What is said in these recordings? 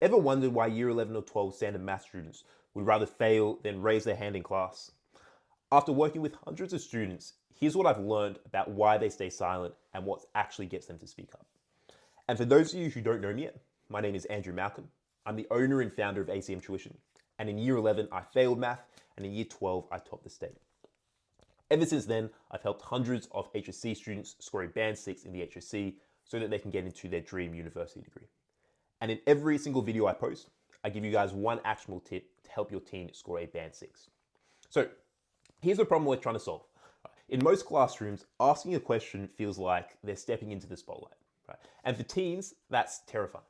Ever wondered why year 11 or 12 standard math students would rather fail than raise their hand in class? After working with hundreds of students, here's what I've learned about why they stay silent and what actually gets them to speak up. And for those of you who don't know me yet, my name is Andrew Malcolm. I'm the owner and founder of ACM Tuition. And in year 11, I failed math, and in year 12, I topped the state. Ever since then, I've helped hundreds of HSC students score a band 6 in the HSC so that they can get into their dream university degree. And in every single video I post, I give you guys one actionable tip to help your teen score a band 6. So here's the problem we're trying to solve. In most classrooms, asking a question feels like they're stepping into the spotlight, right? And for teens, that's terrifying.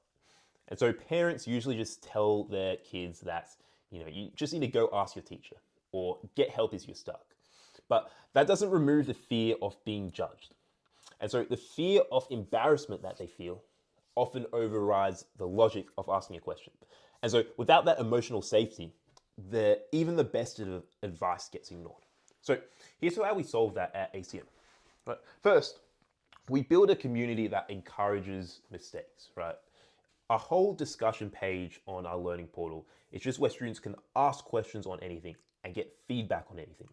And so parents usually just tell their kids that, you just need to go ask your teacher or get help if you're stuck. But that doesn't remove the fear of being judged. And so the fear of embarrassment that they feel often overrides the logic of asking a question. And so without that emotional safety, even the best of advice gets ignored. So here's how we solve that at ACM. Right? First, we build a community that encourages mistakes, right? A whole discussion page on our learning portal is just where students can ask questions on anything and get feedback on anything.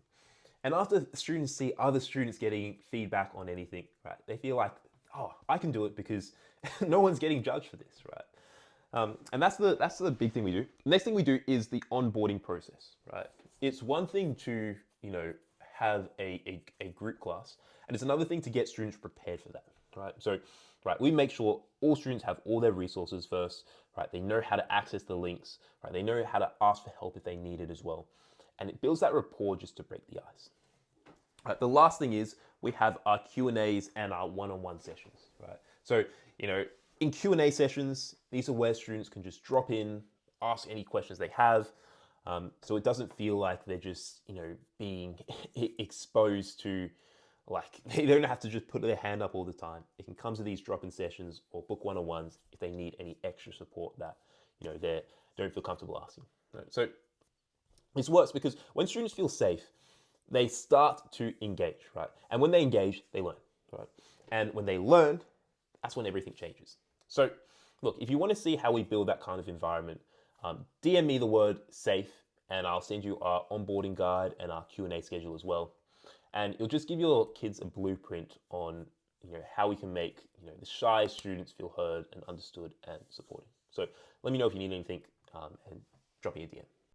And after students see other students getting feedback on anything, right, they feel like, oh, I can do it because no one's getting judged for this, right? And that's the big thing we do. The next thing we do is the onboarding process, right? It's one thing to have a group class, and it's another thing to get students prepared for that, right? So, right, we make sure all students have all their resources first, right? They know how to access the links, right? They know how to ask for help if they need it as well, and it builds that rapport just to break the ice. Right, the last thing is we have our Q&As and our one-on-one sessions, right? So, in Q&A sessions, these are where students can just drop in, ask any questions they have. So it doesn't feel like they're just, being exposed to, like, they don't have to just put their hand up all the time. They can come to these drop-in sessions or book one-on-ones if they need any extra support that, they don't feel comfortable asking. Right? So this works because when students feel safe, they start to engage, right? And when they engage, they learn, right? And when they learn, that's when everything changes. So, look, if you want to see how we build that kind of environment, DM me the word safe, and I'll send you our onboarding guide and our Q&A schedule as well. And it'll just give your kids a blueprint on how we can make the shy students feel heard and understood and supported. So let me know if you need anything, and drop me a DM.